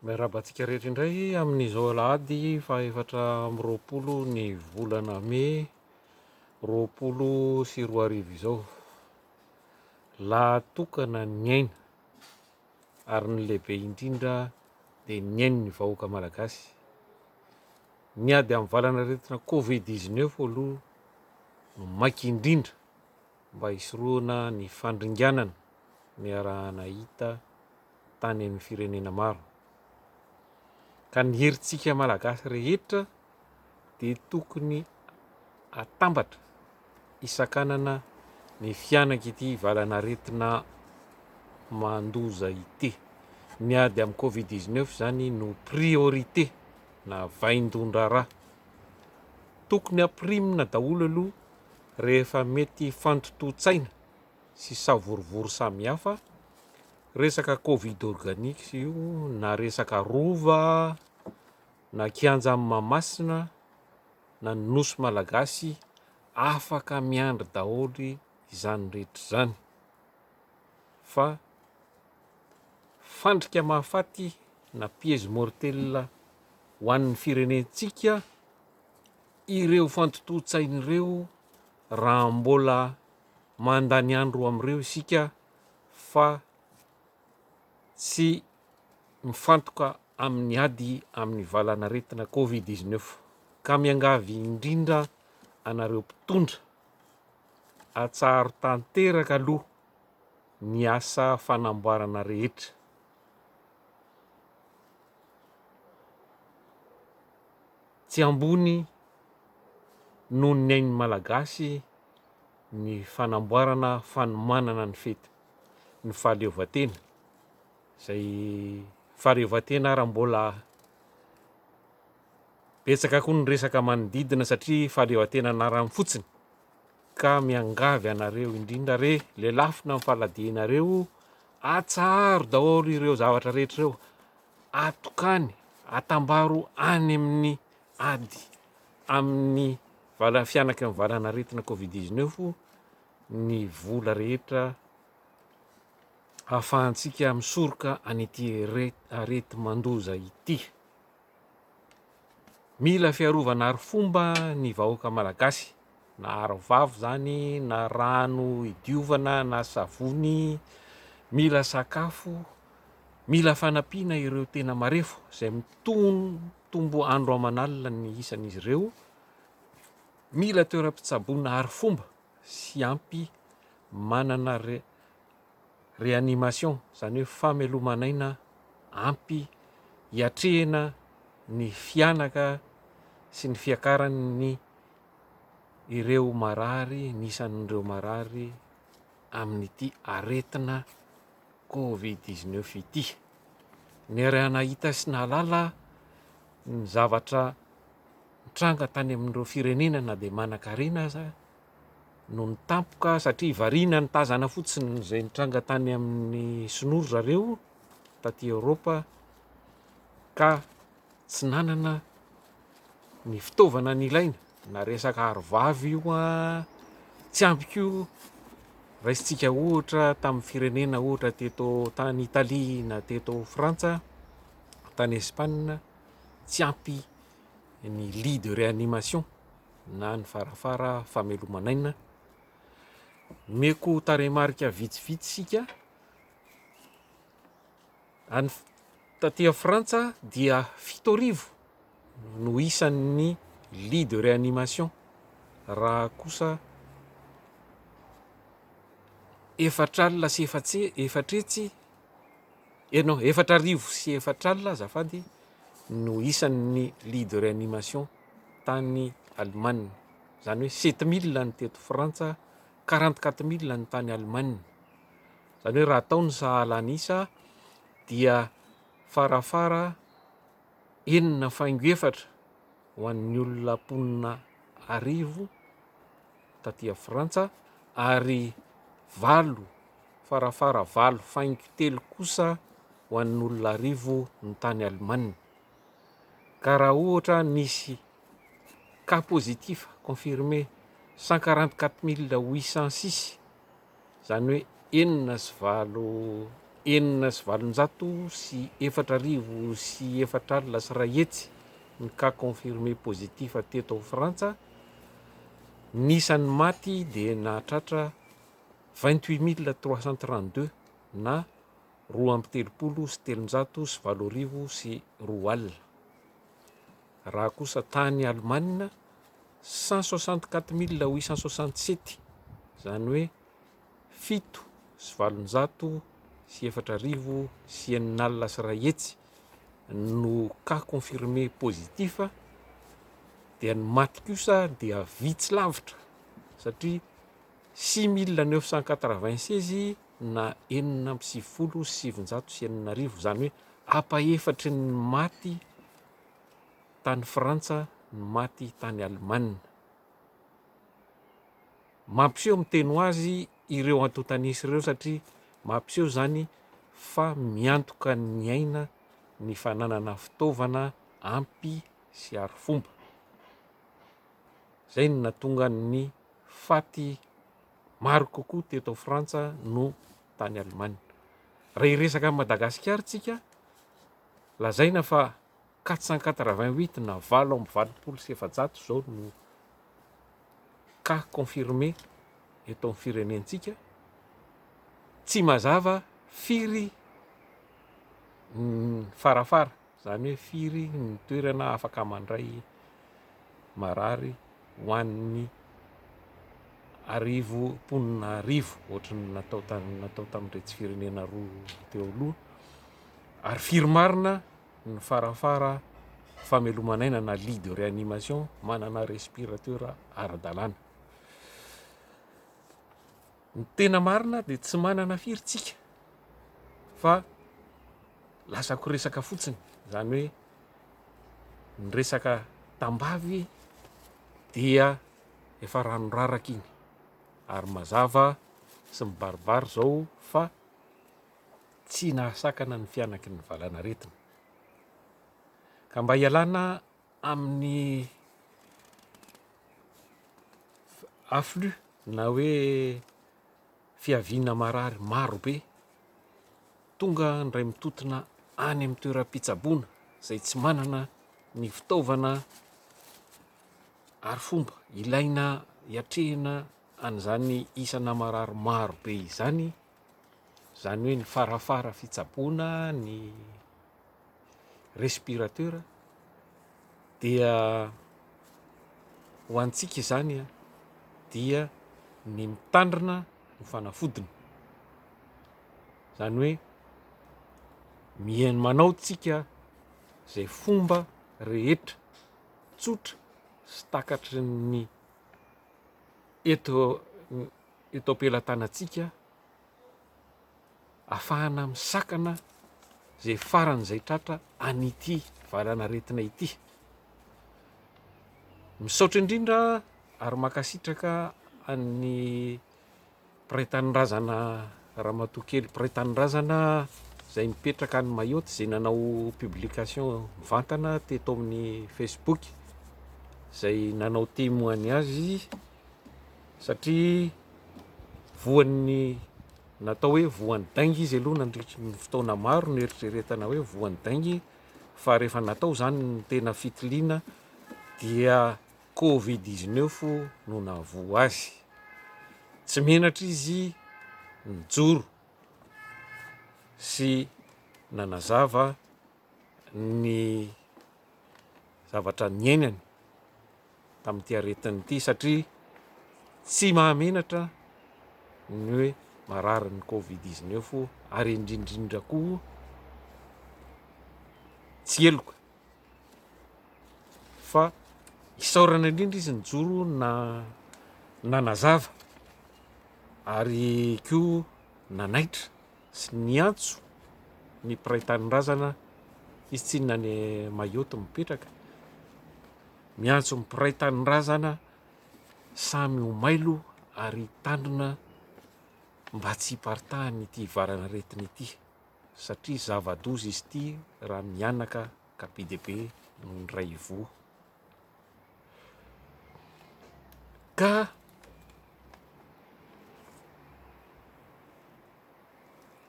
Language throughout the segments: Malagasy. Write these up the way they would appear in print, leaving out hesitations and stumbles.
Miarabantsika rehetra indray amin'izao alahady fa 4 ny volana May 2020 izao. Lahatokana ny aina ary ny lehibe indrindra dia ny ainy ny vahoaka malagasy. Niady amin'ny valanaretina Covid-19 aloha no maika indrindra mba hisoroana ny fandringanana ny arahana hita tany amin'ny firenena maro. Ka ny herintsika malagasy rehetra dia tokony atambatra isankanana ny fianaka ity valanaretina mandoza ity. Niady amin'ny Covid-19 zany no priorité na vaindon-draharaha. Tokony ampirimina daholo aloha rehefa mety fantontotsaina sy savorivory samihafa, resaka Covid organique io na resaka rova na kianja amin'ny Mahamasina na ny nosy malagasy, afaka miandry daholo izany rehetra izany. Fa fandrika mahafaty na piège mortel ho an'ny firenentsika ireo fantontotsaina ireo, raha mbola mandany andro amin'ireo isika fa tsy mifantoka amin'ny ady amin'ny valanaretina Covid-19. Ka miangavy indrindra anareo mpitondra, atsaharo tanteraka aloha ny asa fanamboarana rehetra. Tsy ambony noho ny ainy malagasy ny fanamboarana fanomanana ny fety ny fahaleovan-tena. Zay fahaleovan-tena raha mbola betsaka koa ny resaka manodidina satria fahaleovan-tena anarany fotsiny. Ka miangavy anareo indrindra le lafina amin'ny faladianareo, atsaharo daholo ireo zavatra rehetra ireo, atokany, atambaro any amin'ny ady amin'ny fianaka amin'ny valanaretina Covid-19 ny vola rehetra ahafahantsika misoroka an'ity arety mandoza ity. Mila fiarovana arifomba ny vahoaka malagasy, na arovavo zany, na rano idiovana, na savony, mila sakafo, mila fanampiana ireo tena marefo izay mitombo andro aman'alina ny isan'izy ireo, mila toeram-pitsaboana arifomba sy ampy manana réanimation, zany hoe famelomanaina ampy hiatrehana ny fianaka sy ny fiakaran'ny ireo marary, nisan'ireo marary amin'ity aretina Covid-19 ity. Ny arahana hita sy nahalala ny zavatra mitranga tany amin'ireo firenena na dia manan-karena aza no nitampoka satria variana ny tazana fotsiny izay nitranga tany amin'ny sinory zareo taty Eoropa, ka tsy nanana ny fitaovana nilaina na resaka arovavy io tsy ampy koa raisitsika ohatra tamin'ny firenena ohatra teto tany Italia na teto Frantsa, tany Espagne, tsy ampy ny lit de réanimation na ny farafara famelomanaina. Meko tarehimarika vitsivitsy sika taty Frantsa dia 7,000 no isan'ny lit de réanimation, raha kosa 4,000 sy 4,000 sy 4,000 azafady no isan'ny lit de réanimation tany Allemagne. Zany hoe 7,000 ny teto Frantsa, 44,000 ny tany Allemagne. Zany hoe raha atao ny sahala an'isa dia farafara 4,4 ho an'ny olona mponina 10,000 taty Frantsa, ary farafara 8,3 kosa ho an'ny olona 10,000 ny tany Allemagne. Ka raha ohatra nisy cas positif confirmé 144 806, zany hoe 9 €4,704 sy ray hetsy ny cas confirmé positif teto Frantsa. Nisan'ny maty dia nahatratra 28 332 na 2,307 raha kosa tany Alemana 164 867, zany hoe 7,704 sy ray hetsy no cas confirmé positif, dia ny maty kosa dia vitsy lavitra satria 6 996 na 4,709, zany hoe apa-efatry ny maty tany Frantsa ny maty tany Alemana. Mampiseho miteny ho azy ireo antontanisy ireo satria mampiseho zany fa miantoka ny aina ny fananana fitaovana ampy sy arifomba. Zay no nahatonga ny faty maro kokoa teto Frantsa no tany Alemana. Raha iresaka Madagasikara tsika, lazaina fa 488 na 7,700 zao no cas confirmé eto amin'ny firenentsika. Tsy mazava firy farafara, zany hoe firy ny toerana afaka mandray marary ho an'ny ponina arivo ohatran'ny natao tamin'iretsy firenena roa teo aloha, ary firy marina ny farafara famelomanaina na lit de réanimation manana respirateur ara-dalàna. Ny tena marina dia tsy manana firy tsika fa lasako resaka fotsiny, zany hoe ny resaka tambavy dia efa ranoraraka iny, ary mazava sy mibaribary zao fa tsy nahasakana ny fianaky ny valanaretina. Ka mba hialana amin'ny afflux na hoe fiaviana marary maro be tonga ndray mitotona any amin'ny toeram-pitsaboana izay tsy manana ny fitaovana arifomba ilaina hiatrehina an'izany isana marary maro be izany, zany hoe ny farafara fitsaboana, ny respirateur, dia ho antsika izany dia ny mitandrina no fanafodina, zany hoe manao tsika zay fomba rehetra tsotra sy takatry ny eto am-pelantanantsika ahafahana misakana zay faran'izay tratra an'ity valanaretina ity. Misaotra indrindra ary makasitraka an'ny mpiray tanindrazana Ramatokely, mpiray tanindrazana zay mipetraka any Mayotte, zay nanao publication mivantana teto amin'ny Facebook, zay nanao témoigne azy satria voan'ny natao hoe voan'ny daingy izy aloha nandritry ny fotoana maro no eritreretana hoe voan'ny daingy, fa rehefa natao zany ny tena fitiliana dia Covid-19 no nahavoa azy. Tsy menatra izy nijoro sy nanazava ny zavatra niainany tamin'ity aretiny ity satria tsy mahamenatra ny hoe marary ny Covid-19, ary indrindrindra koa tsy eloka fa isaorana indrindra izy nijoro na nanazava ary koa nanaitra sy niantso ny mpiray tanindrazana, izy tsy nany Mayotte mipetraka, miantso ny mpiray tanindrazana samy ho mailo ary tandrina mba tsy hiparitahan ity valanaretina ity, satria zava-doza izy ity raha mianaka ka be dia be noho ny ray voa. Ka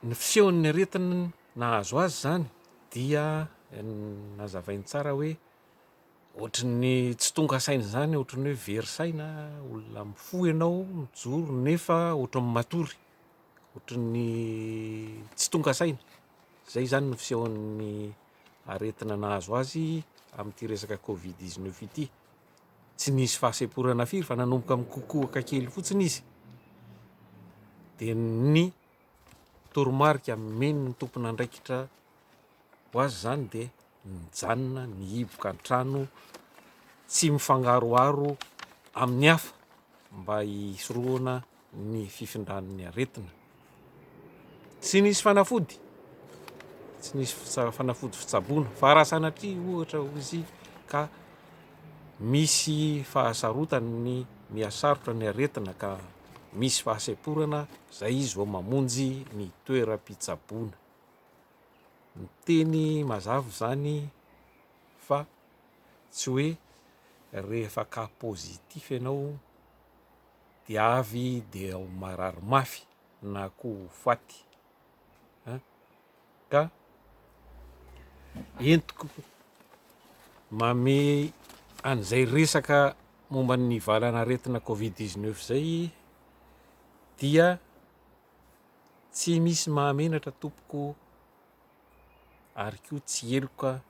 Ny fisehoan'ny aretina nahazo azy zany dia nazavainy tsara hoe ohatran'ny tsy tonga saina zany, ohatran'ny hoe very saina, olona mifo ianao mijoro nefa ohatran'ny matory, ohatran'ny tsy tonga saina. Zay zany ny fisehoan'ny aretina nahazo azy amin'ity resaka Covid-19 ity. Tsy nisy fahasemporana firy fa nanomboka mikokohaka kely fotsiny izy. De ny toromarika men'ny tompona andraikitra ho azy zany de nijanona nihiboka an-trano tsy mifangaroaro amin'ny hafa mba hisoroana ny fifindran'ny aretina. Tsy nisy fanafody, tsy nisy fanafody fitsaboana fa raha sanatria ohatra izy ka misy fahasarotany ny mihasarotra ny aretina ka misy fahasemporana, zay izy vao mamonjy ny toeram-pitsaboana. Ny teny mazava zany fa tsy hoe rehefa ka pozitif ianao dia avy de ao marary mafy na koa faty. Ka entiko mame an'izay resaka momba ny valana aretina Covid-19 zay dia tsy misy mahamenatra tompoko ary koa tsy eloka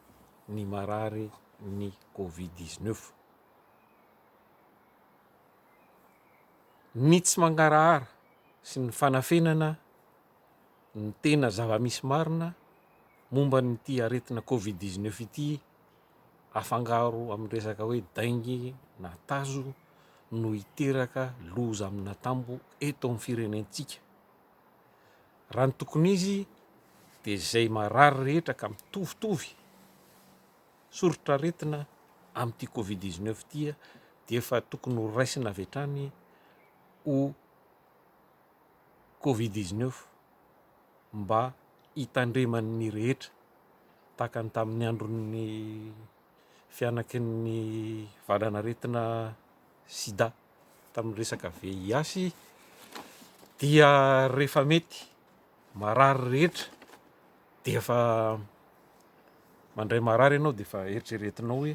ny marary ny Covid-19. Ny tsy mangarahara sy ny fanafenana ny tena zava-misy marina momba nyity aretina Covid-19 ity afangaro amin'ny resaka hoe daingy na tazo no hiteraka loza amina tambo eto amin'ny firenentsika. Raha ny tokony izy de zay marary rehetra ka mitovitovy soritra aretina amin'ity Covid-19 ity de efa tokony ho raisina avy hatrany ho Covid-19 mba hitandreman'ny rehetra, tahaka ny tamin'ny andron'ny fianaky ny valan'aretina sida tamin'ny resaka VIH dia rehefa mety marary rehetra de efa mandray marary ianao de efa eritreretinao hoe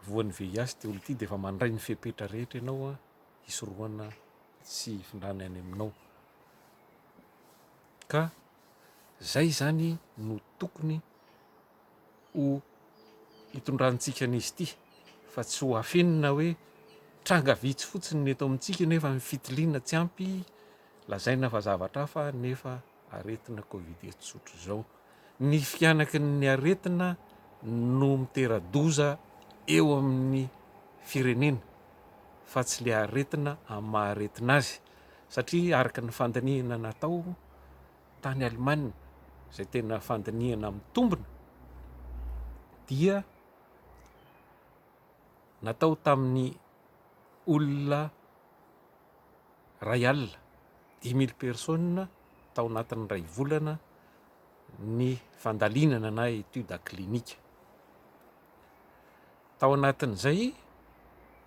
voan'ny VIH de olo ity de efa mandray ny fepetra rehetra ianao hisoroana sy hifindrany any aminao. Ka zay zany no tokony ho hitondrantsika an'izy ity fa tsy ho afenina hoe tranga vitsy fotsiny ny eto amintsika nefa ny fitiliana tsy ampy, lazaina fa zavatra hafa nefa aretina Covid eto sotro zao. Ny fianaky ny aretina no mitera-doza eo amin'ny firenena fa tsy le aretina amin'ny maha-aretina azy, satria araka ny fandinihana natao tany Alemana zay tena fandinihana mitombina dia natao tamin'ny olona 10,000 personnes tao anatin'ny 2 volana ny fandalinana na étude clinique. Tao anatin'izay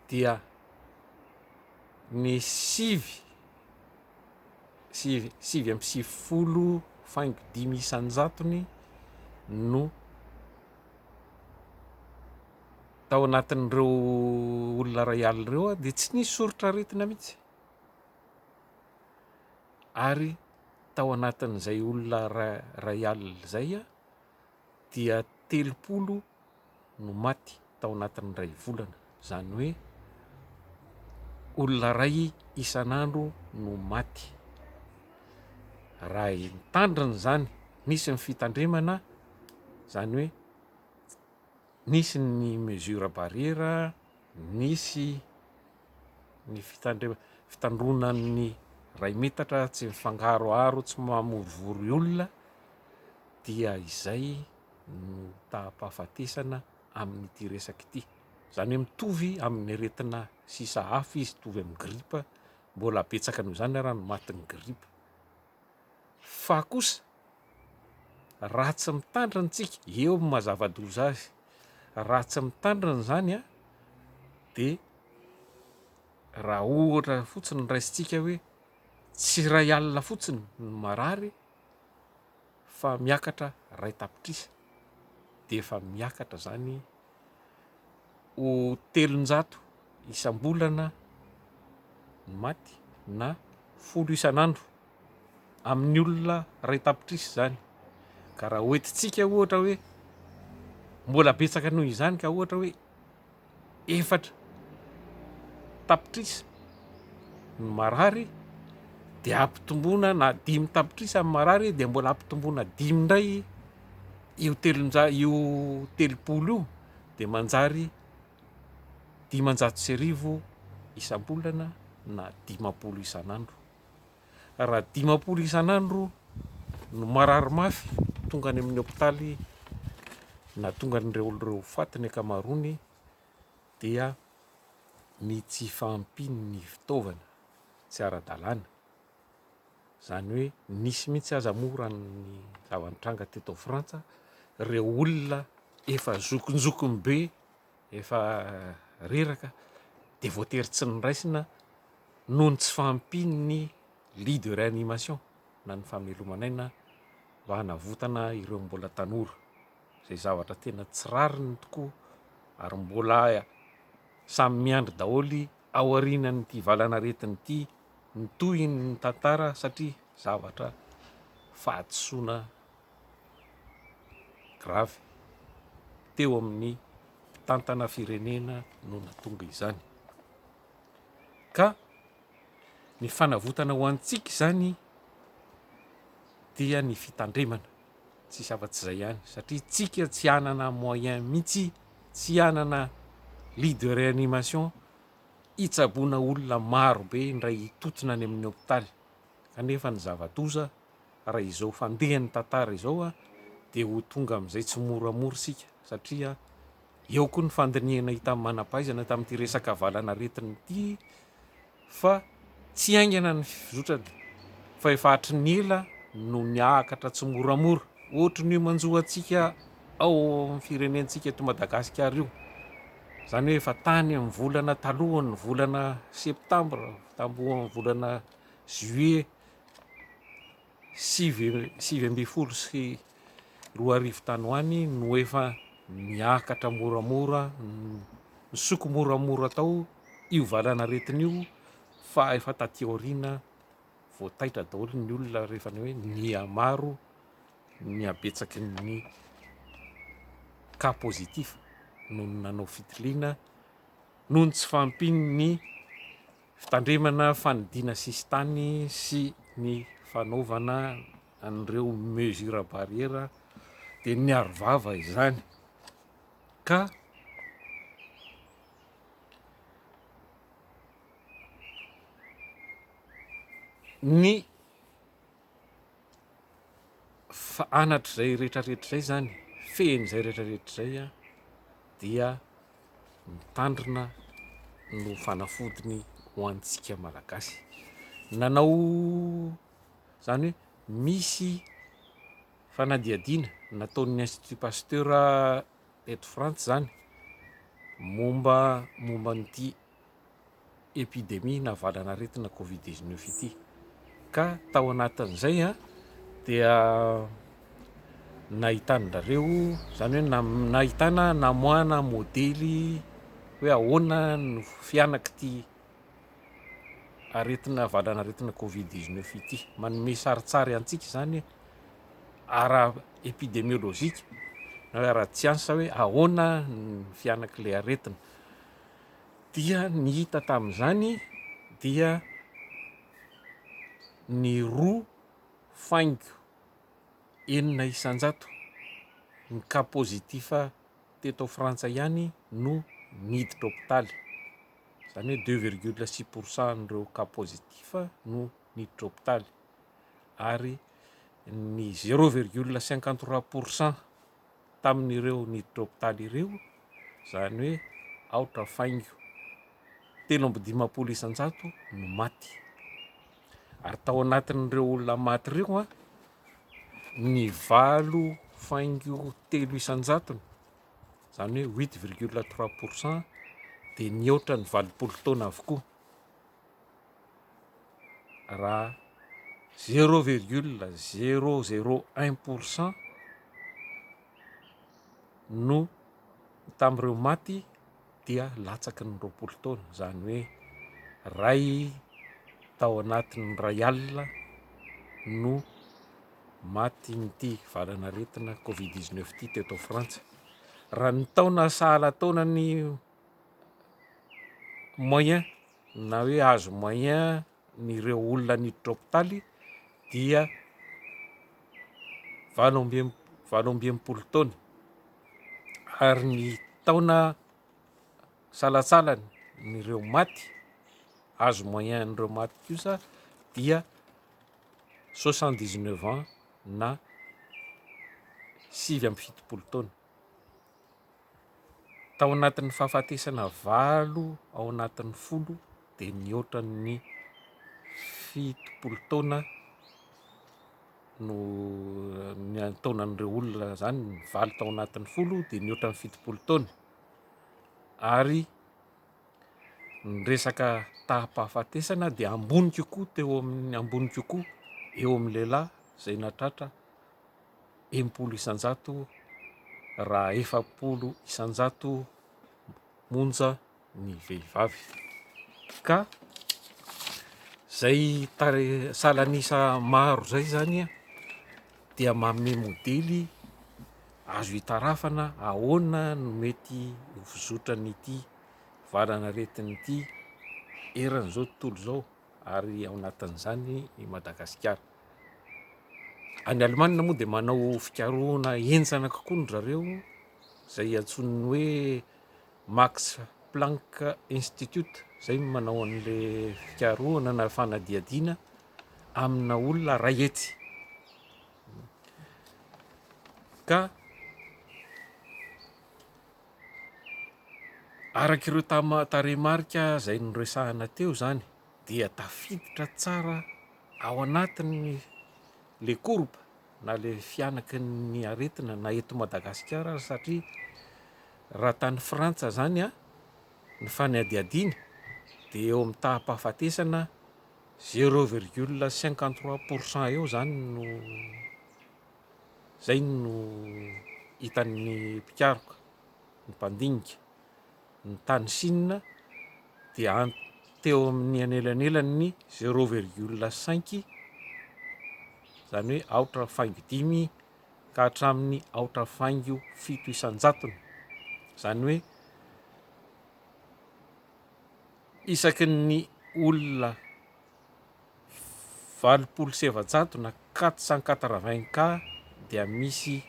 dia ny 7,5 no tao anatin'ireo olona 100 ireo de tsy nisy soritra aretina mihitsy, ary tao anatin'izay olona 100 zay dia 30 no maty tao anatin'ny 2 volana. Zany hoe olona 1 isan'andro no maty. Raha mitandrina zany, nisy ny fitandremana, zany hoe nisy ny mesure barrière, nisy ny fitandronan'ny 2 metatra tsy mifangaroaro, tsy mamorovory olona, dia izay no taham-pahafatesana amin'ity resaka ity. Zany hoe mitovy amin'ny aretina sisa hafa izy, mitovy amin'ny gripa, mbola betsaka noho izany ary no matin'ny gripa. Fa kosa raha tsy mitandrina antsika, eo mazava-doza azy, raha tsy mitandrina zany de raha ohatra fotsiny raisintsika hoe tsy 100 fotsiny no marary fa miakatra ray tapitrisa de efa miakatra zany ho 300 isam-bolana ny maty na 10 isan'andro amin'ny olona ray tapitrisa zany. Ka raha hoentintsika ohatra hoe mbola betsaka noho izany ka ohatra hoe 4 tapitrisa ny marary de ampitomboana na 5 tapitrisa amin'ny marary de mbola ampitomboana 5 indray io 300 io 30 io de manjary 500,000 isam-bolana na 50 isan'andro. Raha 50 isan'andro no marary mafy tonga any amin'ny hôpitaly na tonga an'ireo faty ny ankamaroany dia ny tsy fahampiany ny fitaovana tsy ara-dalàna. Zany hoe nisy mihitsy aza mora ny zava-nitranga teto Frantsa, ireo olona efa zokonjokony be, efa reraka de voatery tsy niraisina noho ny tsy fahampiany ny lit de réanimation na ny fameloman'aina mba hanavotana ireo mbola tanora. Zay zavatra tena tsy rariny tokoa ary mbola samy miandry daholy ao aorianan'ity valanaretiny ity ny toy ny tantara satria zavatra fahadisoana gravy teo amin'ny tantana firenena no natonga izany. Ka ny fanavotana ho antsika zany dia ny fitandremana, tsisy afa-tsy izay ihany satria tsika tsy anana moyen mihitsy, tsy anana lit de réanimation hitsaboana olona maro be indray hitotona any amin'ny hôpitaly. Kanefa ny zava-doza raha izao fandehan'ny tantara izao de ho tonga amin'izay tsy moramora sika satria eo koa ny fandinihana hita amin'ny manam-pahaizana tamin'ity resaka valanaretiny ity fa tsy aingana ny fizotrany fa efa hatry ny ela no niakatra tsy moramora ohatry ny manjoantsika ao amin'ny firenentsika eto Madagasikara io. Zany hoe efa tany amin'ny volana talohan'ny volana septambra tamboho amin'ny volana juillet 20 sy 20 tany ho any no efa niakatra moramora nisoko moramora tao io valanaretiny io fa efa taty aoriana voataitra daholo ny olona rehefa ny hoe nihamaro ny habetsaky ny cas positif no nanao fitiliana noho ny tsy fahampiany ny fitandremana fanidina sisy tany sy ny fanaovana an'ireo mesure barrière de ny arovava izany. Ka ny anatra zay rehetrarehetra zay zany feny zay rehetrarehetra zay dia mitandrina no fanafodiny ho antsika malagasy. Nanao zany hoe misy fanadihadiana nataon'ny Institut Pasteur eto Frantsa zany momba n'ity epidemie na valanaretina Covid-19 ity. Ka tao anatin'izay dia nahitanareo zany hoe nahitana namoahana modely hoe ahoana no fianak'ity aretina valanaretina Covid-19 ity, manome saritsary antsika zany ara epidemiolojika na hoe ara-tsiansa hoe ahoana ny fianak'ilay aretina. Dia ny hita tamin'izany dia ny 2,9 isan-jato ny cas positif teto Frantsa ihany no niditra hôpitaly. Zany hoe 2,6% n'ireo cas positif no niditra hôpitaly ary ny 0,53% tamin'ireo niditra hôpitaly ireo zany hoe aotra faingo 3,9 isan-jato no maty. Ary tao anatin'ireo olona maty ireo ny 8,3 isan-jato zany hoe 8,3% de ny oatra ny 20 taona avokoa raha 0,001% no tamin'ireo maty dia latsaky ny 20 taona, zany hoe ray tao anatin'ny ray alina no maty nyity valanaretina Covid-19 ty teto Frantsa. Raha ny taona sahala taona ny moyen na hoe azo moyen nyreo olona niditra hôpitaly dia 18 taona, ary ny taona salatsalany nyreo maty azo moyen nyreo maty kosa dia 79 ans na 7 taona. Tao anatin'ny fahafatesana 8 ao anatin'ny 10 dia mihoatra ny 70 taona no ny taonan'ireo olona zany ny 8 tao anatin'ny 10 dia mihoatra ny 70 taona. Ary ny resaka taham-pahafatesana dia ambony kokoa eo amin'ny lehilahy izay nahatratra 80 isan-jato raha 70 isan-jato monja ny vehivavy. Ka zay salanisa maro zay zany dia manome modely azo hitarafana ahoana no mety ho fizotran'ity valanaretin'ity eran'izao tontolo zao, ary ao anatin'izany i Madagasikara. Any Alemana moa dia manao fikarohana henjana kokoa ny zareo, izay antsoniny hoe Max Planck Institute, zay manao an'le fikarohana na fanadiadiana amina olona ray hetsy. Ka arak'ireo tarehimarika zay noresahana teo zany dia tafiditra tsara ao anatin'ny le korba na le fianaky ny aretina na eto Madagasikara, satria raha tany Frantsa zany ny fanadiadiana dia eo amin'ny taham-pahafatesana 0,53% eo zany no zay no hitan'ny mpikaroka, ny mpandinika. Ny tany Chine dia teo amin'ny anelanelany 0,5, zany hoe 0,5 ka hatramin'ny 0,7 isan-jatony, zany hoe isaky ny olona 87 na 480 cas dia misy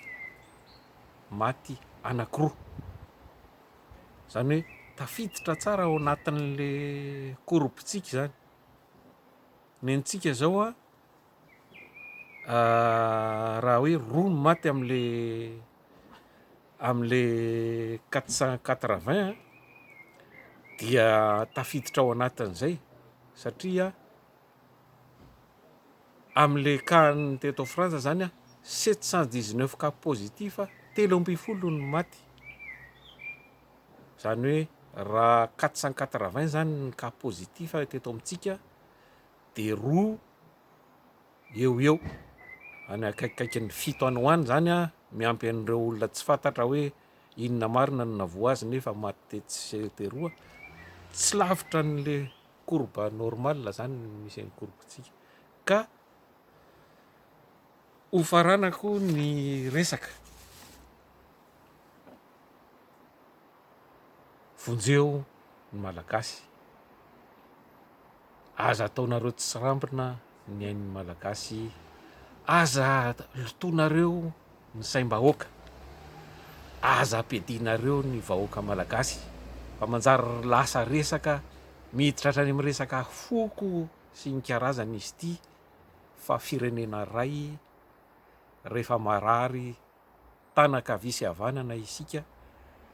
maty anankiroa. Zany hoe tafiditra tsara ao anatin'le korbitsika zany. Ny antsika zao raha hoe roa no maty am'le 480 dia tafiditra ao anatin'izay, satria am'le cas ny teto Frantsa zany 719 cas positif, 70 no maty. Zany hoe raha 480 zany ny cas positif teto amintsika dia roa eo any akaikikaiky ny 7 any ho any zany miampy an'ireo olona tsy fantatra hoe inona marina no navoa azy nefa maty teroa. Tsy lavitra n'le courbe normal zany misy an'ny courbetsika. Ka ho faranako ny resaka vonjeo ny malagasy, aza ataonareo tsy rambina ny ain'ny malagasy, aza lotonareo ny saim-bahoaka, aza ampiadianareo ny vahoaka malagasy, fa manjary lasa resaka miditra hatrany amin'ny resaka foko sy ny karazana izy ity, fa firenena ray rehefa marary tana-kavia sy havanana isika,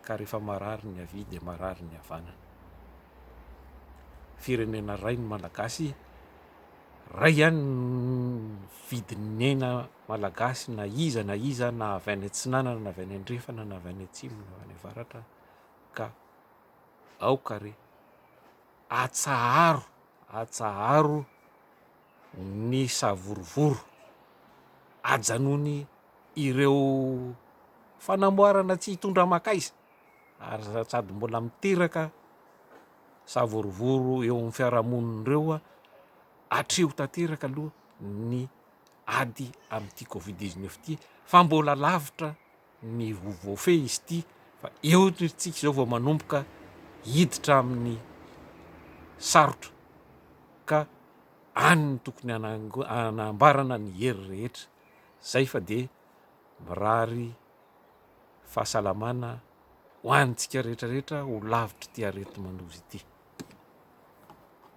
ka rehefa marary ny havia dia marary ny havanana. Firenena ray ny malagasy, ray ihany vidinena malagasy, na iza na avy any antsinana na avy any andrefana na avy any atsimo na avy any avaratra. Ka aokare atsaharo ny savorovoro ajanony ireo fanamboarana tsy hitondra makaiza ary sady mbola miteraka savorovoro eo amin'ny fiarahamonina a atreo tanteraka aloha ny ady amin'ity covid-19 ity fa mbola lavitra ny vovoafe izy ity fa eo tsika zao vao manomboka hiditra amin'ny sarotra ka any ny tokony anambarana ny hery rehetra zay fa de mirary fahasalamana ho antsika rehetrarehetra ho lavitra ty areti manozy ity.